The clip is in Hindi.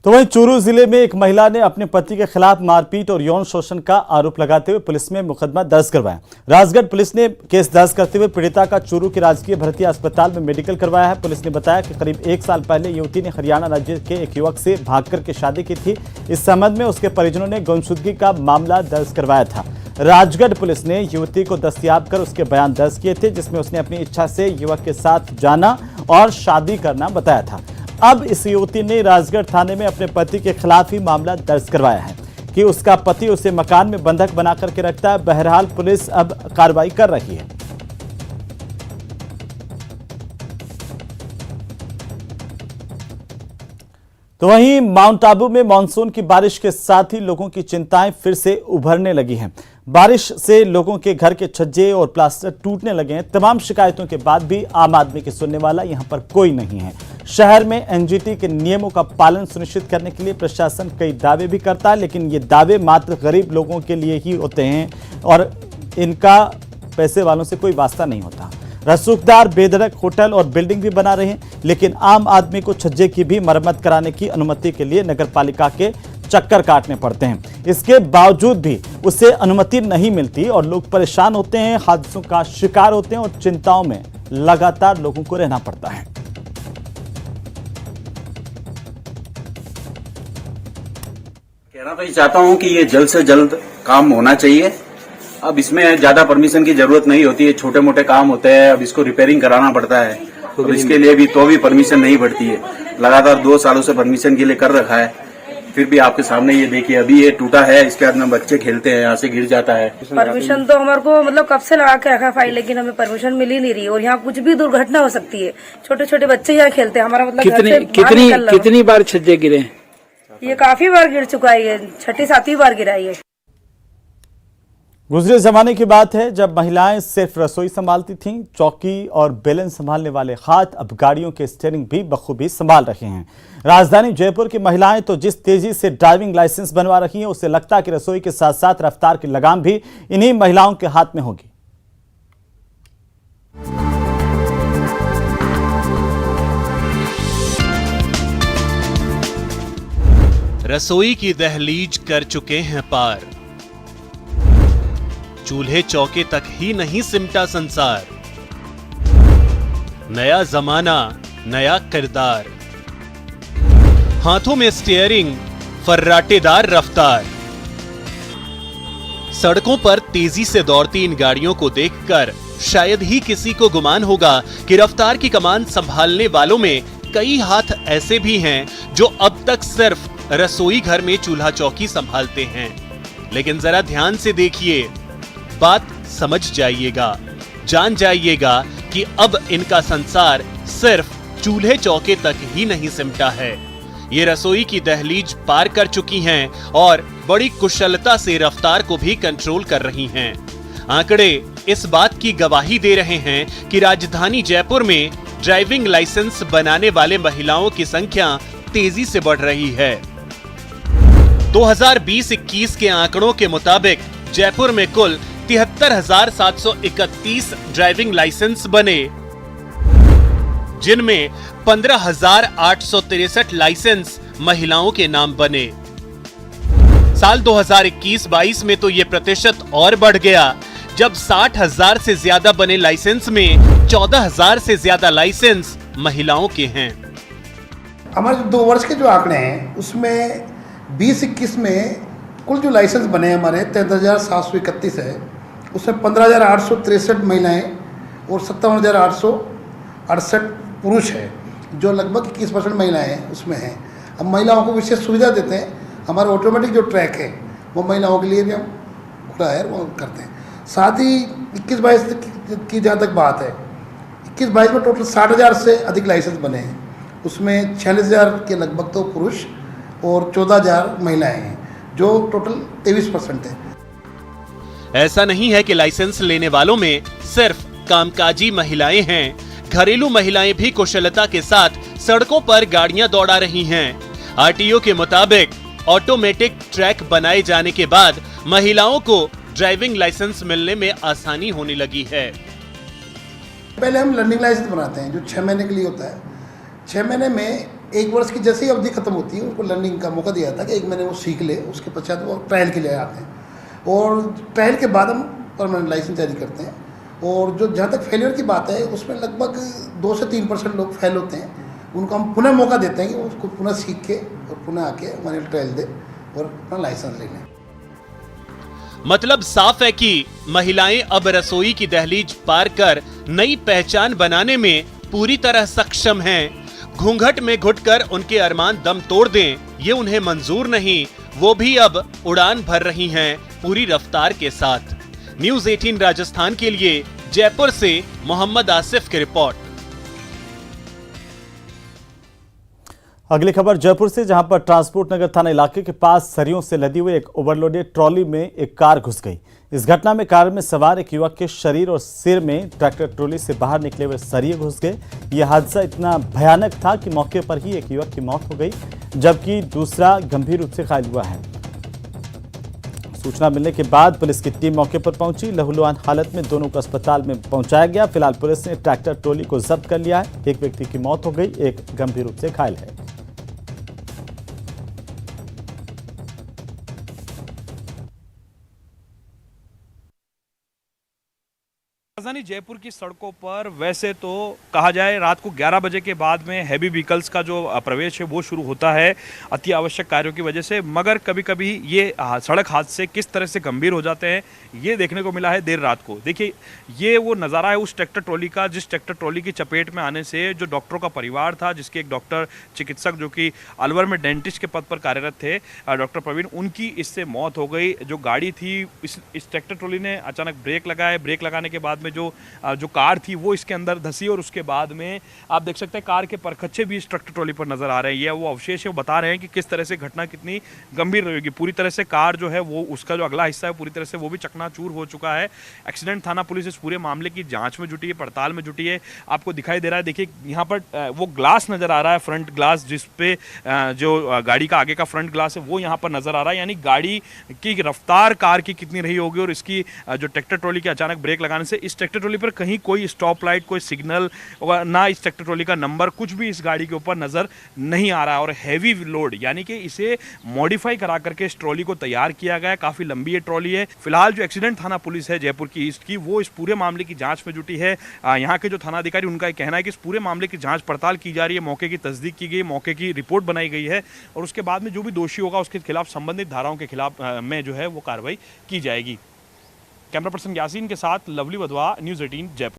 तो वहीं चूरू जिले में एक महिला ने अपने पति के खिलाफ मारपीट और यौन शोषण का आरोप लगाते हुए पुलिस में मुकदमा दर्ज करवाया। राजगढ़ पुलिस ने केस दर्ज करते हुए पीड़िता का चूरू के राजकीय भर्ती अस्पताल में मेडिकल करवाया है। पुलिस ने बताया कि करीब 1 साल पहले युवती ने हरियाणा राज्य के एक युवक से भागकर के शादी की थी। इस संबंध में उसके परिजनों ने गुमशुदगी का मामला दर्ज करवाया था। राजगढ़ पुलिस ने युवती को दस्तयाब कर उसके बयान दर्ज किए थे, जिसमें उसने अपनी इच्छा से युवक के साथ जाना और शादी करना बताया था। अब इस युवती ने राजगढ़ थाने में अपने पति के खिलाफ ही मामला दर्ज करवाया है कि उसका पति उसे मकान में बंधक बना करके रखता है। बहरहाल पुलिस अब कार्रवाई कर रही है। तो वहीं माउंट आबू में मानसून की बारिश के साथ ही लोगों की चिंताएं फिर से उभरने लगी हैं। बारिश से लोगों के घर के छज्जे और प्लास्टर टूटने लगे हैं। तमाम शिकायतों के बाद भी आम आदमी की सुनने वाला यहां पर कोई नहीं है। शहर में एनजीटी के नियमों का पालन सुनिश्चित करने के लिए प्रशासन कई दावे भी करता है, लेकिन ये दावे मात्र गरीब लोगों के लिए ही होते हैं और इनका पैसे वालों से कोई वास्ता नहीं होता। रसूखदार बेधड़क होटल और बिल्डिंग भी बना रहे हैं, लेकिन आम आदमी को छज्जे की भी मरम्मत कराने की अनुमति के लिए नगरपालिका के चक्कर काटने पड़ते हैं। इसके बावजूद भी उसे अनुमति नहीं मिलती और लोग परेशान होते हैं, हादसों का शिकार होते हैं और चिंताओं में लगातार लोगों को रहना पड़ता है। कहना तो ये चाहता हूँ कि ये जल्द से जल्द काम होना चाहिए। अब इसमें ज्यादा परमिशन की जरूरत नहीं होती है, छोटे मोटे काम होते हैं। अब इसको रिपेयरिंग कराना पड़ता है, तो इसके लिए भी परमिशन नहीं पड़ती है। लगातार 2 सालों से परमिशन के लिए कर रखा है, फिर भी आपके सामने ये देखिए अभी ये टूटा है, इसके बाद में बच्चे खेलते हैं, यहाँ से गिर जाता है। परमिशन तो हमारे को मतलब कब से लगा के रखा फाइल, लेकिन हमें परमिशन मिल ही नहीं रही और यहाँ कुछ भी दुर्घटना हो सकती है। छोटे छोटे बच्चे यहाँ खेलते हैं, हमारा मतलब कितनी बार छज्जे गिरे? ये काफी बार गिर चुका है, ये 6ठी-7वीं बार गिरा है। गुजरे जमाने की बात है जब महिलाएं सिर्फ रसोई संभालती थीं। चौकी और बेलन संभालने वाले हाथ अब गाड़ियों के स्टीयरिंग भी बखूबी संभाल रहे हैं। राजधानी जयपुर की महिलाएं तो जिस तेजी से ड्राइविंग लाइसेंस बनवा रही हैं, उससे लगता है कि रसोई के साथ साथ रफ्तार की लगाम भी इन्हीं महिलाओं के हाथ में होगी। रसोई की दहलीज कर चुके हैं पार, चूल्हे चौके तक ही नहीं सिमटा संसार। नया जमाना, नया किरदार, हाथों में स्टीयरिंग, फर्राटेदार रफ्तार। सड़कों पर तेजी से दौड़ती इन गाड़ियों को देखकर शायद ही किसी को गुमान होगा कि रफ्तार की कमान संभालने वालों में कई हाथ ऐसे भी हैं जो अब तक सिर्फ रसोई घर में चूल्हा चौकी संभालते हैं। लेकिन जरा ध्यान से देखिए, बात समझ जाइएगा, जान जाइएगा कि अब इनका संसार सिर्फ चूल्हे चौके तक ही नहीं सिमटा है। ये रसोई की दहलीज पार कर चुकी हैं और बड़ी कुशलता से रफ्तार को भी कंट्रोल कर रही हैं। आंकड़े इस बात की गवाही दे रहे हैं कि राजधानी जयपुर में ड्राइविंग लाइसेंस बनाने वाले महिलाओं की संख्या तेजी से बढ़ रही है। 2020-21 के आंकड़ों के मुताबिक जयपुर में कुल 73,731 ड्राइविंग लाइसेंस बने, जिनमें 15,863 लाइसेंस महिलाओं के नाम बने। साल 2021-22 में तो ये प्रतिशत और बढ़ गया, जब 60,000 से ज्यादा बने लाइसेंस में 14,000 से ज्यादा लाइसेंस महिलाओं के हैं। हमारे 2 वर्ष के जो आंकड़े हैं उसमें 20-21 में कुल जो लाइसेंस बने हैं हमारे 13,731 है, उसमें 15,863 महिलाएं और 57,868 पुरुष है, जो लगभग 21% महिलाएं उसमें हैं। अब महिलाओं को विशेष सुविधा देते हैं, हमारा ऑटोमेटिक जो ट्रैक है वो महिलाओं के लिए भी हम खुला है वो करते हैं। साथ ही 21-22 की जहाँ तक बात है, 21-22 में टोटल 60,000 से अधिक लाइसेंस बने हैं, उसमें 46,000 के लगभग तो पुरुष और 14,000 महिलाएं हैं, जो टोटल 23% है। ऐसा नहीं है कि लाइसेंस लेने वालों में सिर्फ कामकाजी महिलाएं हैं, घरेलू महिलाएं भी कुशलता के साथ सड़कों पर गाड़ियां दौड़ा रही हैं। आरटीओ के मुताबिक ऑटोमेटिक ट्रैक बनाए जाने के बाद महिलाओं को ड्राइविंग लाइसेंस मिलने में आसानी होने लगी है। पहले हम लर्निंग लाइसेंस बनाते हैं जो 6 महीने के लिए होता है। 6 महीने में 1 वर्ष की जैसे ही अवधि खत्म होती है उनको लर्निंग का मौका दिया जाता है कि 1 महीने वो सीख ले, उसके पश्चात वो ट्रायल के लिए आते हैं और ट्रायल के बाद हम परमानेंट लाइसेंस जारी करते हैं। और जो जहाँ तक फेलियर की बात है उसमें लगभग 2 से 3% लोग फेल होते हैं, उनको हम पुनः मौका देते हैं कि वो उसको पुनः सीख के और पुनः आके हमारे ट्रायल दे और अपना लाइसेंस ले लें। मतलब साफ है कि महिलाएं अब रसोई की दहलीज पार कर नई पहचान बनाने में पूरी तरह सक्षम हैं। घूंघट में घुटकर उनके अरमान दम तोड़ दें, ये उन्हें मंजूर नहीं। वो भी अब उड़ान भर रही हैं पूरी रफ्तार के साथ। न्यूज़ 18 राजस्थान के लिए जयपुर से मोहम्मद आसिफ की रिपोर्ट। अगली खबर जयपुर से, जहां पर ट्रांसपोर्ट नगर थाना इलाके के पास सरियों से लदी हुई एक ओवरलोडेड ट्रॉली में एक कार घुस गई। इस घटना में कार में सवार एक युवक के शरीर और सिर में ट्रैक्टर ट्रॉली से बाहर निकले हुए सरिये घुस गए। यह हादसा इतना भयानक था कि मौके पर ही एक युवक की मौत हो गई, जबकि दूसरा गंभीर रूप से घायल हुआ है। सूचना मिलने के बाद पुलिस की टीम मौके पर पहुंची। लहूलुहान हालत में दोनों को अस्पताल में पहुंचाया गया। फिलहाल पुलिस ने ट्रैक्टर ट्रॉली को जब्त कर लिया है। एक व्यक्ति की मौत हो गई, एक गंभीर रूप से घायल है। राजधानी जयपुर की सड़कों पर वैसे तो कहा जाए रात को 11 बजे के बाद में हैवी व्हीकल्स का जो प्रवेश है वो शुरू होता है अति आवश्यक कार्यों की वजह से, मगर कभी कभी ये सड़क हादसे किस तरह से गंभीर हो जाते हैं ये देखने को मिला है देर रात को। देखिए ये वो नज़ारा है उस ट्रैक्टर ट्रॉली का जिस ट्रैक्टर ट्रॉली की चपेट में आने से जो डॉक्टरों का परिवार था, जिसके एक डॉक्टर चिकित्सक जो कि अलवर में डेंटिस्ट के पद पर कार्यरत थे, डॉक्टर प्रवीण, उनकी इससे मौत हो गई। जो गाड़ी थी इस ट्रैक्टर ट्रॉली ने अचानक ब्रेक लगाए, ब्रेक लगाने के बाद में जो कार थी वो इसके अंदर धंसी और उसके बाद में आप देख सकते हैं कार के परखच्चे भी इस ट्रैक्टर ट्रॉली पर नजर आ रहे हैं। ये वो अवशेष है, वो बता रहे हैं कि किस तरह से घटना कितनी गंभीर रहेगी। पूरी तरह से कार जो है वो उसका जो अगला हिस्सा है पूरी तरह से वो भी चकनाचूर हो चुका है। एक्सीडेंट थाना पुलिस इस पूरे मामले की जांच में जुटी है, पड़ताल में जुटी है। आपको दिखाई दे रहा है, देखिए यहाँ पर वो ग्लास नजर आ रहा है, फ्रंट ग्लास, जिसपे जो गाड़ी का आगे का फ्रंट ग्लास है वो यहाँ पर नजर आ रहा है। यानी गाड़ी की रफ्तार कार की कितनी रही होगी और इसकी जो ट्रैक्टर ट्रॉली के अचानक ब्रेक लगाने से इस ट्रैक्टर ट्रॉली पर कहीं कोई स्टॉप लाइट, कोई सिग्नल, ना इस ट्रैक्टर ट्रॉली का नंबर, कुछ भी इस गाड़ी के ऊपर नजर नहीं आ रहा है। और हैवी लोड यानी कि इसे मॉडिफाई करा करके इस ट्रॉली को तैयार किया गया है। काफी लंबी ये ट्रॉली है। फिलहाल जो एक्सीडेंट थाना पुलिस है जयपुर की ईस्ट की, वो इस पूरे मामले की जांच में जुटी है। यहाँ के जो थाना अधिकारी, उनका कहना है कि इस पूरे मामले की जांच पड़ताल की जा रही है, मौके की तस्दीक की गई, मौके की रिपोर्ट बनाई गई है और उसके बाद में जो भी दोषी होगा उसके खिलाफ संबंधित धाराओं के खिलाफ में जो है वो कार्रवाई की जाएगी। कैमरा पर्सन यासीन के साथ लवली वधवा, न्यूज़ 18 जयपुर।